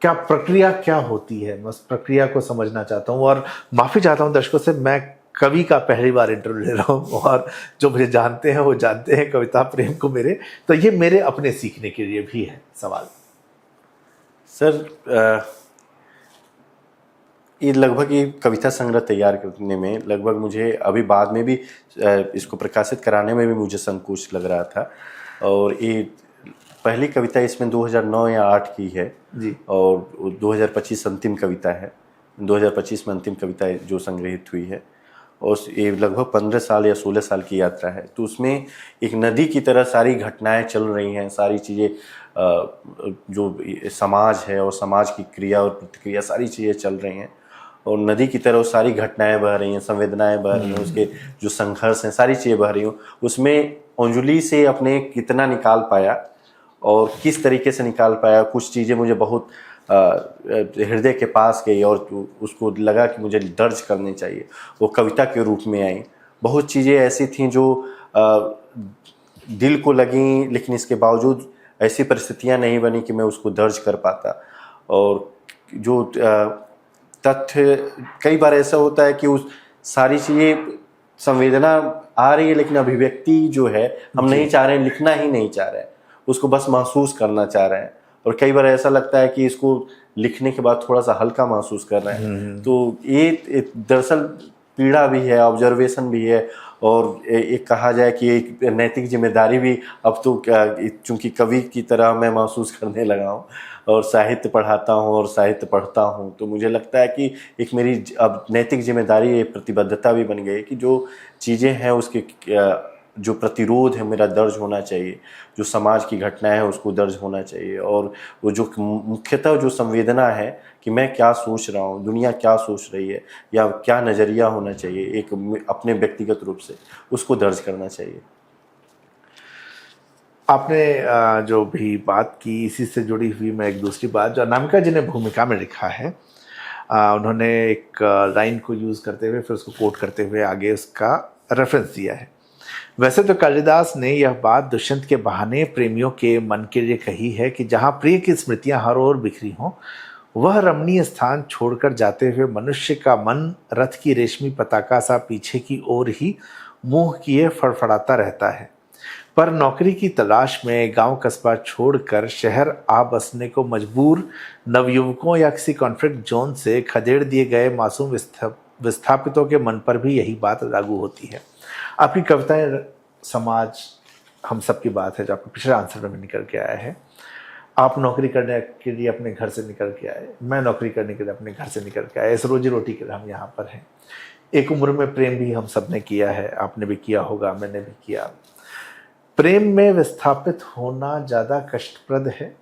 क्या प्रक्रिया क्या होती है? मैं उस प्रक्रिया को समझना चाहता हूँ। और माफ़ी चाहता हूँ दर्शकों से, मैं कवि का पहली बार इंटरव्यू ले रहा हूँ, और जो मुझे जानते हैं वो जानते हैं कविता प्रेम को मेरे, तो ये मेरे अपने सीखने के लिए भी है सवाल। सर ये लगभग ये कविता संग्रह तैयार करने में लगभग मुझे अभी बाद में भी इसको प्रकाशित कराने में भी मुझे संकोच लग रहा था। और ये पहली कविता इसमें 2009 या 8 की है जी। और 2025 अंतिम कविता है, 2025 में अंतिम कविता जो संग्रहित हुई है। और ये लगभग 15 साल या 16 साल की यात्रा है। तो उसमें एक नदी की तरह सारी घटनाएं चल रही हैं, सारी चीज़ें जो समाज है और समाज की क्रिया और प्रतिक्रिया सारी चीज़ें चल रही हैं, और नदी की तरह सारी घटनाएं बह रही हैं, संवेदनाएं बह रही हैं, उसके जो संघर्ष हैं सारी चीज़ें बह रही हैं। उसमें अंजुली से अपने कितना निकाल पाया और किस तरीके से निकाल पाया, कुछ चीज़ें मुझे बहुत हृदय के पास गई और उसको लगा कि मुझे दर्ज करनी चाहिए, वो कविता के रूप में आई। बहुत चीज़ें ऐसी थीं जो दिल को लगीं, लेकिन इसके बावजूद ऐसी परिस्थितियां नहीं बनी कि मैं उसको दर्ज कर पाता। और जो तथ्य कई बार ऐसा होता है कि उस सारी चीज़ें संवेदना आ रही है, लेकिन अभिव्यक्ति जो है हम नहीं चाह रहे हैं, लिखना ही नहीं चाह रहे हैं, उसको बस महसूस करना चाह रहे हैं। और कई बार ऐसा लगता है कि इसको लिखने के बाद थोड़ा सा हल्का महसूस कर रहे हैं। तो ये दरअसल पीड़ा भी है, ऑब्जर्वेशन भी है, और एक कहा जाए कि एक नैतिक जिम्मेदारी भी अब तो चूंकि कवि की तरह मैं महसूस करने लगा हूँ और साहित्य पढ़ाता हूँ और साहित्य पढ़ता हूँ, तो मुझे लगता है कि एक मेरी अब नैतिक जिम्मेदारी, प्रतिबद्धता भी बन गई है कि जो चीज़ें हैं उसके जो प्रतिरोध है मेरा दर्ज होना चाहिए, जो समाज की घटनाएं है उसको दर्ज होना चाहिए। और वो जो मुख्यतः जो संवेदना है कि मैं क्या सोच रहा हूँ, दुनिया क्या सोच रही है, या क्या नज़रिया होना चाहिए एक अपने व्यक्तिगत रूप से, उसको दर्ज करना चाहिए। आपने जो भी बात की, इसी से जुड़ी हुई मैं एक दूसरी बात, जो अनामिका जी ने भूमिका में लिखा है, उन्होंने एक लाइन को यूज़ करते हुए फिर उसको कोट करते हुए आगे उसका रेफरेंस दिया है। वैसे तो कालिदास ने यह बात दुष्यंत के बहाने प्रेमियों के मन के लिए कही है कि जहाँ प्रिय की स्मृतियाँ हर ओर बिखरी हों, वह रमणीय स्थान छोड़कर जाते हुए मनुष्य का मन रथ की रेशमी पताका सा पीछे की ओर ही मुंह किए फड़फड़ाता रहता है। पर नौकरी की तलाश में गांव कस्बा छोड़कर शहर आ बसने को मजबूर नवयुवकों या किसी कॉन्फ्लिक्ट जोन से खदेड़ दिए गए मासूम विस्थापितों के मन पर भी यही बात लागू होती है। आपकी कविताएं समाज हम सब की बात है, जो आपके पिछले आंसर में निकल के आया है। आप नौकरी करने के लिए अपने घर से निकल के आए, मैं नौकरी करने के लिए अपने घर से निकल के आए, इस रोजी रोटी के लिए हम यहाँ पर हैं। एक उम्र में प्रेम भी हम सब ने किया है, आपने भी किया होगा, मैंने भी किया। प्रेम में विस्थापित होना ज़्यादा कष्टप्रद है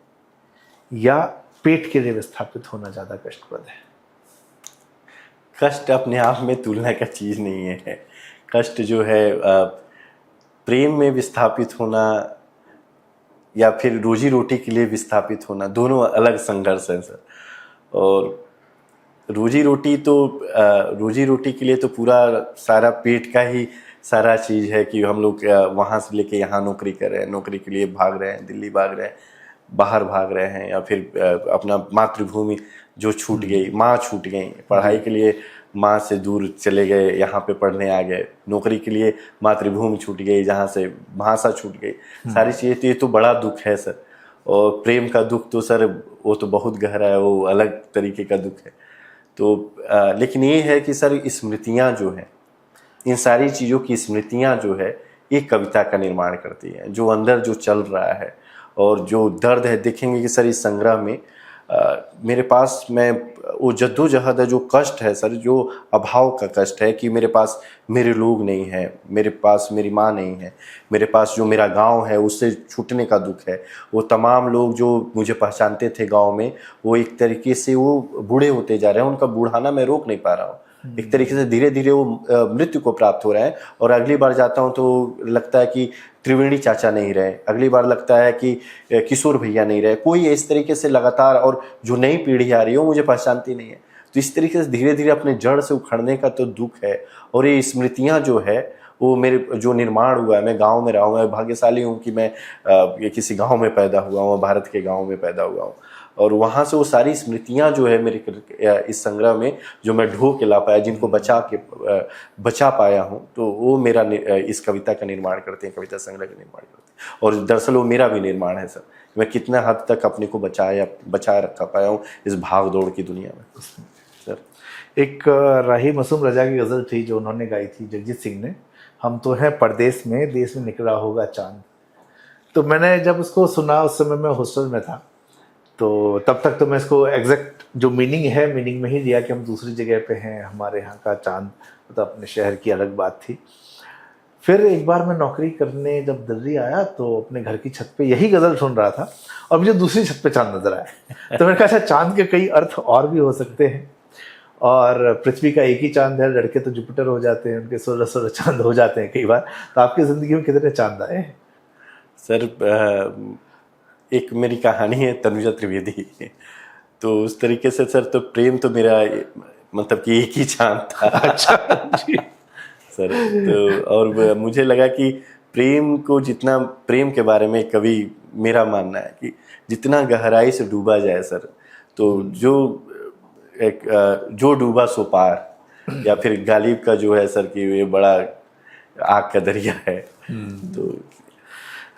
या पेट के लिए विस्थापित होना ज़्यादा कष्टप्रद है? कष्ट अपने आप में तुलना का चीज़ नहीं है। कष्ट जो है प्रेम में विस्थापित होना या फिर रोजी रोटी के लिए विस्थापित होना, दोनों अलग संघर्ष हैं सर। और रोजी रोटी के लिए तो पूरा सारा पेट का ही सारा चीज़ है कि हम लोग वहाँ से लेके यहाँ नौकरी कर रहे हैं, नौकरी के लिए भाग रहे हैं, दिल्ली भाग रहे हैं, बाहर भाग रहे हैं, या फिर अपना मातृभूमि जो छूट गई, माँ छूट गई, पढ़ाई के लिए माँ से दूर चले गए, यहाँ पे पढ़ने आ गए, नौकरी के लिए मातृभूमि छूट गई, जहाँ से भाषा छूट गई, सारी चीज़ें। तो ये तो बड़ा दुख है सर। और प्रेम का दुख तो सर वो तो बहुत गहरा है, वो अलग तरीके का दुख है। तो लेकिन ये है कि सर स्मृतियाँ जो हैं, इन सारी चीज़ों की स्मृतियाँ जो है ये कविता का निर्माण करती हैं, जो अंदर जो चल रहा है और जो दर्द है। देखेंगे कि सर इस संग्रह में मेरे पास मैं वो जद्दोजहद है, जो कष्ट है सर, जो अभाव का कष्ट है कि मेरे पास मेरे लोग नहीं हैं, मेरे पास मेरी माँ नहीं है, मेरे पास जो मेरा गांव है उससे छूटने का दुख है। वो तमाम लोग जो मुझे पहचानते थे गांव में, वो एक तरीके से वो बूढ़े होते जा रहे हैं, उनका बूढ़ाना मैं रोक नहीं पा रहा हूँ। एक तरीके से धीरे धीरे वो मृत्यु को प्राप्त हो रहे हैं। और अगली बार जाता हूँ तो लगता है कि त्रिवेणी चाचा नहीं रहे, अगली बार लगता है कि किशोर भैया नहीं रहे, कोई इस तरीके से लगातार, और जो नई पीढ़ी आ रही है वो मुझे पहचानती नहीं है। तो इस तरीके से धीरे धीरे अपने जड़ से उखड़ने का तो दुख है। और ये स्मृतियाँ जो है वो मेरे जो निर्माण हुआ है, मैं गांव में रहा हूँ, मैं भाग्यशाली हूँ कि मैं किसी गांव में पैदा हुआ हूँ, भारत के गांव में पैदा हुआ हूँ। और वहाँ से वो सारी स्मृतियाँ जो है मेरे इस संग्रह में जो मैं ढो के ला पाया, जिनको बचा पाया हूँ, तो वो मेरा इस कविता का निर्माण करते हैं, कविता संग्रह का निर्माण करते हैं। और दरअसल वो मेरा भी निर्माण है सर, मैं कितना हद तक अपने को बचा रखा पाया हूँ इस भाग दौड़ की दुनिया में सर। एक राही मासूम रजा की गज़ल थी जो उन्होंने गाई थी जगजीत सिंह ने, हम तो हैं परदेश में, देश में निकला होगा चांद। तो मैंने जब उसको सुना, उस समय मैं हॉस्टल में था, तो तब तक तो मैं इसको एग्जैक्ट जो मीनिंग है मीनिंग में ही लिया कि हम दूसरी जगह पे हैं, हमारे यहाँ का चांद मतलब अपने शहर की अलग बात थी। फिर एक बार मैं नौकरी करने जब दिल्ली आया तो अपने घर की छत पे यही गज़ल सुन रहा था और मुझे दूसरी छत पे चांद नजर आया। तो मैंने कहा अच्छा, चांद के कई अर्थ और भी हो सकते हैं, और पृथ्वी का एक ही चांद है, लड़के तो जुपिटर हो जाते हैं, उनके 16-16 चांद हो जाते हैं कई बार। तो आपकी ज़िंदगी में कितने चांद आए हैं सर? एक मेरी कहानी है तनुजा त्रिवेदी, तो उस तरीके से सर, तो प्रेम तो मेरा मतलब कि एक ही चांद था। अच्छा जी सर, तो और मुझे लगा कि प्रेम को जितना, प्रेम के बारे में कभी मेरा मानना है कि जितना गहराई से डूबा जाए सर, तो जो डूबा सो पार, या फिर गालिब का जो है सर कि ये बड़ा आग का दरिया है। तो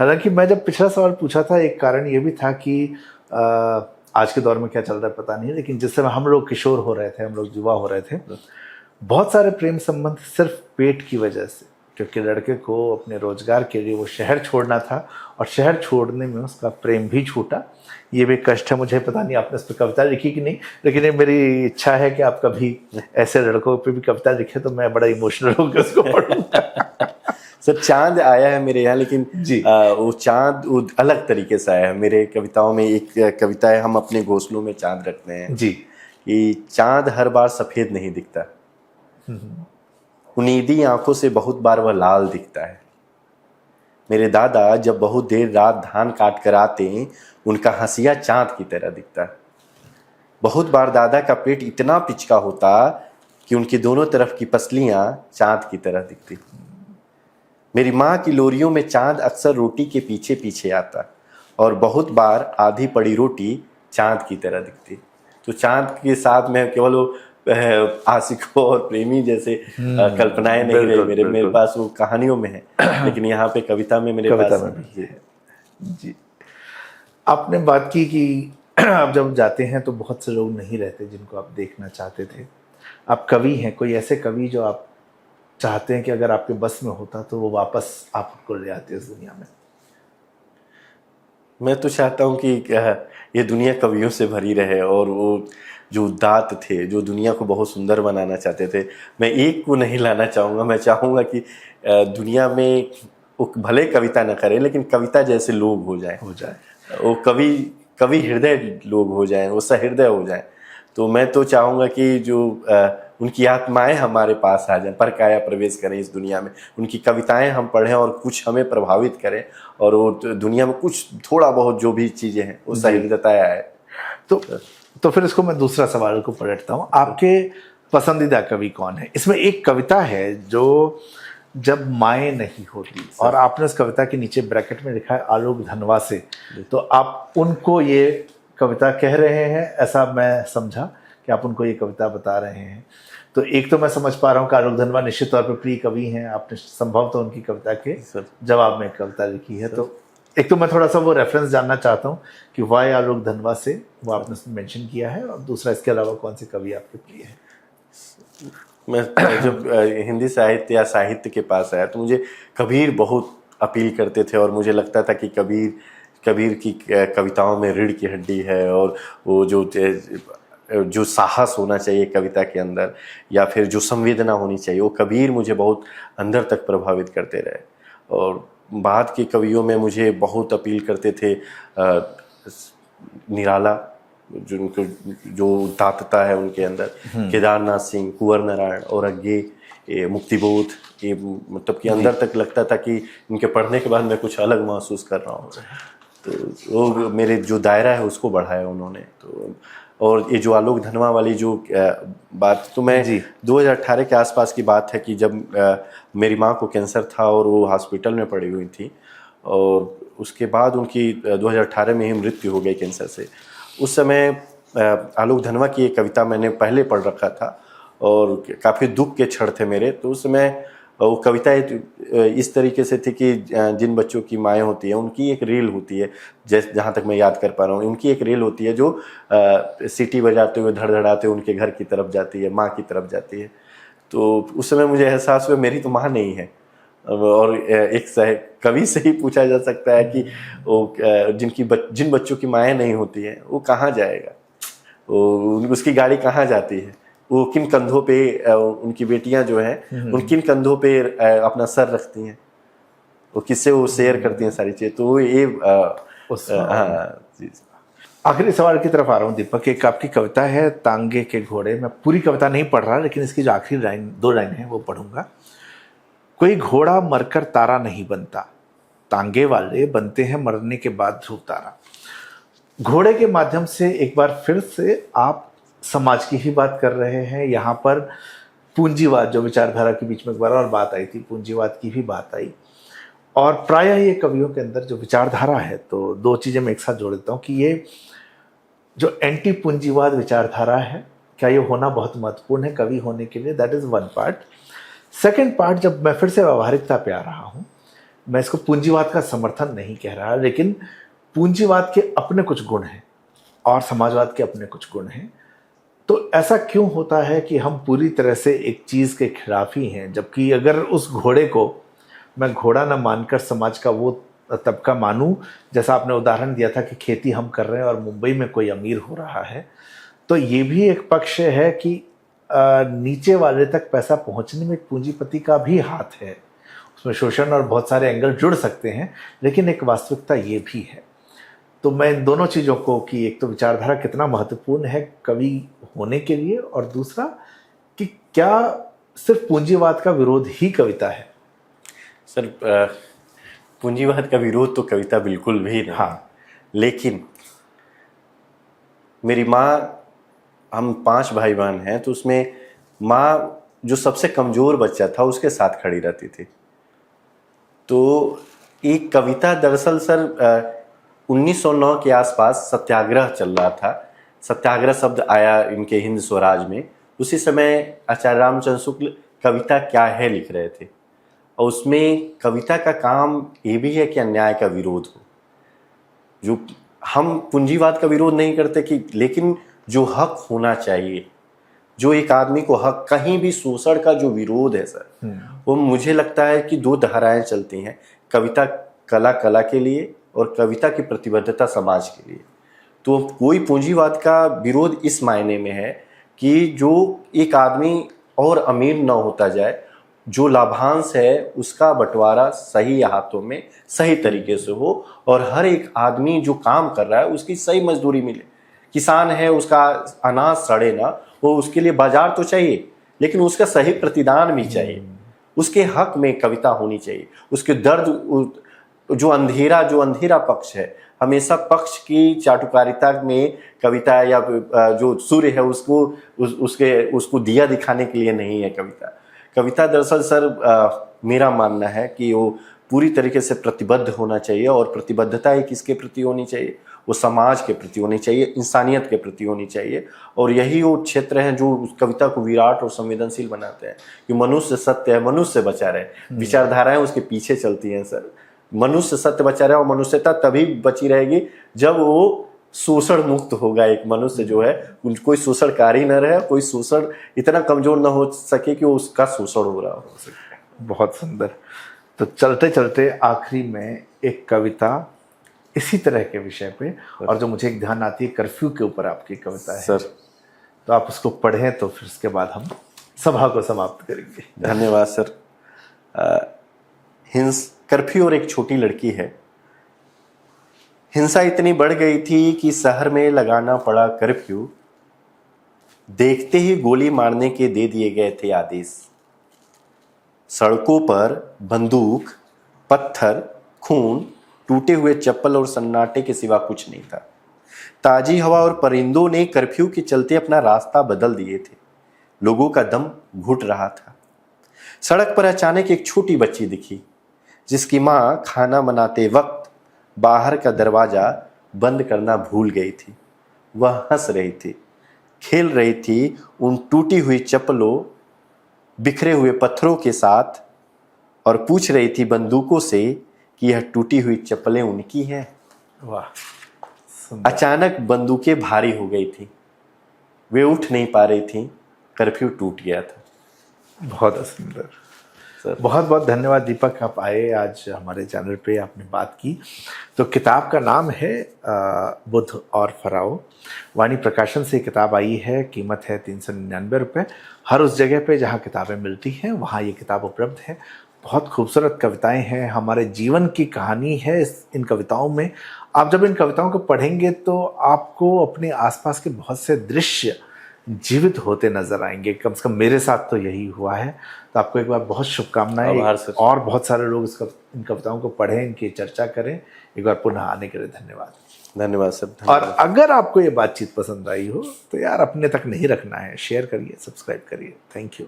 हालांकि मैं जब पिछला सवाल पूछा था, एक कारण ये भी था कि आज के दौर में क्या चल रहा है पता नहीं, लेकिन जिस समय हम लोग किशोर हो रहे थे, हम लोग युवा हो रहे थे, बहुत सारे प्रेम संबंध सिर्फ पेट की वजह से, क्योंकि लड़के को अपने रोजगार के लिए वो शहर छोड़ना था और शहर छोड़ने में उसका प्रेम भी छूटा। ये भी कष्ट है, मुझे पता नहीं आपने इस पर कविता लिखी कि नहीं, लेकिन ये मेरी इच्छा है कि आप कभी ऐसे लड़कों पे भी कविता लिखे तो मैं बड़ा इमोशनल होकर उसको पढ़ूंगा। सर, चांद आया है मेरे यहाँ, लेकिन जी वो चांद वो अलग तरीके से आया है। मेरे कविताओं में एक कविता है, हम अपने घोंसलों में चांद रखते हैं जी, कि चांद हर बार सफेद नहीं दिखता, उनीदी आंखों से बहुत बार वह लाल दिखता है। मेरे दादा जब बहुत देर रात धान काट कर आते, उनका हंसिया चांद की तरह दिखता है। बहुत बार दादा का पेट इतना पिचका होता कि उनकी दोनों तरफ की पसलियां चांद की तरह दिखती। मेरी माँ की लोरियों में चांद अक्सर रोटी के पीछे पीछे आता, और बहुत बार आधी पड़ी रोटी चांद की तरह दिखती। तो चांद के साथ में केवल वो आशिकों और प्रेमी जैसे कल्पनाएं नहीं रही मेरे पास, वो कहानियों में है, लेकिन यहाँ पे कविता में मेरे पास भी है। जी, आपने बात की कि आप जब जाते हैं तो बहुत से लोग नहीं रहते जिनको आप देखना चाहते थे। आप कवि हैं, कोई ऐसे कवि जो आप चाहते हैं कि अगर आपके बस में होता तो वो वापस आपको ले आते इस दुनिया में? मैं तो चाहता हूँ कि ये दुनिया कवियों से भरी रहे, और वो जो दात थे, जो दुनिया को बहुत सुंदर बनाना चाहते थे, मैं एक को नहीं लाना चाहूँगा। मैं चाहूँगा कि दुनिया में वो भले कविता न करें, लेकिन कविता जैसे लोग हो जाए, वो कवि हृदय लोग हो जाएं, वो सहृदय हो जाएं। तो मैं तो चाहूँगा कि जो उनकी आत्माएं हमारे पास आ जाएं, परकाया प्रवेश करें इस दुनिया में, उनकी कविताएं हम पढ़ें और कुछ हमें प्रभावित करें, और वो दुनिया में कुछ थोड़ा बहुत जो भी चीज़ें हैं वो सहृदयता आए। तो फिर इसको मैं दूसरा सवाल को पलटता हूँ, आपके पसंदीदा कवि कौन है? इसमें एक कविता है जो जब माएँ नहीं होती, और आपने उस कविता के नीचे ब्रैकेट में लिखा है आलोक धनवा से, तो आप उनको ये कविता कह रहे हैं, ऐसा मैं समझा कि आप उनको ये कविता बता रहे हैं। तो एक तो मैं समझ पा रहा हूँ कि आलोक धनवा निश्चित तौर पर प्रिय कवि हैं, आपने संभव तो उनकी कविता के जवाब में कविता लिखी है। तो एक तो मैं थोड़ा सा वो रेफरेंस जानना चाहता हूँ कि वाई आलोक धनवा से, वो आपने मेंशन किया है, और दूसरा इसके अलावा कौन से कवि आपके प्रिय हैं? मैं जब हिंदी साहित्य या साहित्य के पास आया तो मुझे कबीर बहुत अपील करते थे, और मुझे लगता था कि कबीर की कविताओं में रीढ़ की हड्डी है, और वो जो साहस होना चाहिए कविता के अंदर, या फिर जो संवेदना होनी चाहिए, वो कबीर मुझे बहुत अंदर तक प्रभावित करते रहे। और बाद के कवियों में मुझे बहुत अपील करते थे निराला, जो दातता है उनके अंदर, केदारनाथ सिंह, कुंवर नारायण, और अग्गे मुक्तिबोध, ये मतलब कि अंदर तक लगता था कि इनके पढ़ने के बाद मैं कुछ अलग महसूस कर रहा हूँ। तो वो मेरे जो दायरा है उसको बढ़ाया उन्होंने। तो और ये जो आलोक धनवा वाली जो बात, तो मैं जी। 2018 के आसपास की बात है कि जब मेरी माँ को कैंसर था और वो हॉस्पिटल में पड़ी हुई थी, और उसके बाद उनकी 2018 में ही मृत्यु हो गई कैंसर से। उस समय आलोक धनवा की एक कविता मैंने पहले पढ़ रखा था और काफ़ी दुख के क्षण थे मेरे। तो उस समय वो कविता इस तरीके से थी कि जिन बच्चों की माएँ होती हैं उनकी एक रील होती है, जहाँ तक मैं याद कर पा रहा हूँ, उनकी एक रील होती है जो सीटी बजाते हुए धड़धड़ाते उनके घर की तरफ जाती है, माँ की तरफ जाती है। तो उस समय मुझे एहसास हुआ मेरी तो माँ नहीं है। और एक कवि से ही पूछा जा सकता है कि वो जिन बच्चों की माएँ नहीं होती हैं वो कहाँ जाएगा, वो उसकी गाड़ी कहाँ जाती है, वो किन कंधों पे उनकी बेटियां जो हैं उन किन कंधों पे अपना सर रखती हैं, वो किससे वो शेयर करती हैं सारी चीज़ें। तो ये हाँ जी। आखिरी सवाल की तरफ आ रहा हूँ दीपक। एक आपकी कविता है तांगे के घोड़े, मैं पूरी कविता नहीं पढ़ रहा, लेकिन इसकी जो आखिरी लाइन, 2 लाइन है वो पढ़ूंगा। कोई घोड़ा मरकर तारा नहीं बनता, तांगे वाले बनते हैं मरने के बाद ध्रुव तारा। घोड़े के माध्यम से एक बार फिर से आप समाज की ही बात कर रहे हैं। यहाँ पर पूंजीवाद जो विचारधारा के बीच में एक बार और बात आई थी, पूंजीवाद की भी बात आई, और प्रायः ये कवियों के अंदर जो विचारधारा है, तो 2 चीजें मैं एक साथ जोड़ देता हूँ कि ये जो एंटी पूंजीवाद विचारधारा है, क्या ये होना बहुत महत्वपूर्ण है कवि होने के लिए? That is one part. Second part, जब मैं फिर से व्यवहारिकता पे आ रहा हूँ, मैं इसको पूंजीवाद का समर्थन नहीं कह रहा, लेकिन पूंजीवाद के अपने कुछ गुण हैं और समाजवाद के अपने कुछ गुण हैं। तो ऐसा क्यों होता है कि हम पूरी तरह से एक चीज़ के खिलाफ ही हैं, जबकि अगर उस घोड़े को मैं घोड़ा न मानकर समाज का वो तबका मानूं, जैसा आपने उदाहरण दिया था कि खेती हम कर रहे हैं और मुंबई में कोई अमीर हो रहा है, तो ये भी एक पक्ष है कि नीचे वाले तक पैसा पहुंचने में पूंजीपति का भी हाथ है। उसमें शोषण और बहुत सारे एंगल जुड़ सकते हैं, लेकिन एक वास्तविकता ये भी है। तो मैं इन दोनों चीज़ों को, कि एक तो विचारधारा कितना महत्वपूर्ण है कवि होने के लिए, और दूसरा कि क्या सिर्फ पूंजीवाद का विरोध ही कविता है? सर, पूंजीवाद का विरोध तो कविता बिल्कुल भी नहीं। हाँ, लेकिन मेरी माँ, हम 5 भाई बहन हैं, तो उसमें माँ जो सबसे कमज़ोर बच्चा था उसके साथ खड़ी रहती थी। तो एक कविता दरअसल सर 1909 के आसपास सत्याग्रह चल रहा था। सत्याग्रह शब्द आया इनके हिंद स्वराज में। उसी समय आचार्य रामचंद्र शुक्ल कविता क्या है लिख रहे थे, और उसमें कविता का काम ये भी है कि अन्याय का विरोध हो। जो हम पूंजीवाद का विरोध नहीं करते कि, लेकिन जो हक होना चाहिए, जो एक आदमी को हक, कहीं भी शोषण का जो विरोध है सर, वो मुझे लगता है कि 2 धाराएं चलती हैं, कविता कला के लिए और कविता की प्रतिबद्धता समाज के लिए। तो कोई पूंजीवाद का विरोध इस मायने में है कि जो एक आदमी और अमीर न होता जाए, जो लाभांश है उसका बंटवारा सही हाथों में सही तरीके से हो, और हर एक आदमी जो काम कर रहा है उसकी सही मजदूरी मिले। किसान है, उसका अनाज सड़े ना, वो उसके लिए बाजार तो चाहिए, लेकिन उसका सही प्रतिदान भी चाहिए। उसके हक में कविता होनी चाहिए। उसके दर्द, जो अंधेरा पक्ष है, हमेशा पक्ष की चाटुकारिता में कविता, या जो सूर्य है उसको दिया दिखाने के लिए नहीं है कविता। कविता दरअसल सर मेरा मानना है कि वो पूरी तरीके से प्रतिबद्ध होना चाहिए, और प्रतिबद्धता ही किसके प्रति होनी चाहिए? वो समाज के प्रति होनी चाहिए, इंसानियत के प्रति होनी चाहिए। और यही वो क्षेत्र हैं जो उस कविता को विराट और संवेदनशील बनाते हैं कि मनुष्य सत्य है, मनुष्य बचा रहे। विचारधाराएं उसके पीछे चलती हैं सर। मनुष्य सत्य बचा रहे, और मनुष्यता तभी बची रहेगी जब वो शोषण मुक्त होगा। एक मनुष्य जो है, कोई शोषणकारी न रहे, कोई शोषण इतना कमजोर न हो सके कि उसका शोषण हो रहा हो सके। बहुत सुंदर। तो चलते चलते आखिरी में एक कविता इसी तरह के विषय पे, और जो मुझे एक ध्यान आती है, कर्फ्यू के ऊपर आपकी कविता है सर, तो आप उसको पढ़ें, तो फिर उसके बाद हम सभा को समाप्त करेंगे। धन्यवाद सर। कर्फ्यू और एक छोटी लड़की है। हिंसा इतनी बढ़ गई थी कि शहर में लगाना पड़ा कर्फ्यू। देखते ही गोली मारने के दे दिए गए थे आदेश। सड़कों पर बंदूक, पत्थर, खून, टूटे हुए चप्पल और सन्नाटे के सिवा कुछ नहीं था। ताजी हवा और परिंदों ने कर्फ्यू के चलते अपना रास्ता बदल दिए थे। लोगों का दम घुट रहा था। सड़क पर अचानक एक छोटी बच्ची दिखी, जिसकी माँ खाना बनाते वक्त बाहर का दरवाजा बंद करना भूल गई थी। वह हंस रही थी, खेल रही थी उन टूटी हुई चप्पलों, बिखरे हुए पत्थरों के साथ, और पूछ रही थी बंदूकों से कि यह टूटी हुई चप्पलें उनकी हैं। वाह, सुंदर। अचानक बंदूकें भारी हो गई थी, वे उठ नहीं पा रही थी, कर्फ्यू टूट गया था। बहुत सुंदर सर, बहुत बहुत धन्यवाद दीपक, आप आए आज हमारे चैनल पे, आपने बात की। तो किताब का नाम है बुद्ध और फराओ। वाणी प्रकाशन से किताब आई है, कीमत है 399 रुपये। हर उस जगह पे जहाँ किताबें मिलती हैं वहाँ ये किताब उपलब्ध है। बहुत खूबसूरत कविताएं हैं, हमारे जीवन की कहानी है इन कविताओं में। आप जब इन कविताओं को पढ़ेंगे तो आपको अपने आसपास के बहुत से दृश्य जीवित होते नजर आएंगे। कम से कम मेरे साथ तो यही हुआ है। तो आपको एक बार बहुत शुभकामनाएं, और बहुत सारे लोग इन कविताओं को पढ़ें, इनकी चर्चा करें। एक बार पुनः आने के लिए धन्यवाद। धन्यवाद सर। और अगर आपको ये बातचीत पसंद आई हो तो यार अपने तक नहीं रखना है, शेयर करिए, सब्सक्राइब करिए। Thank you.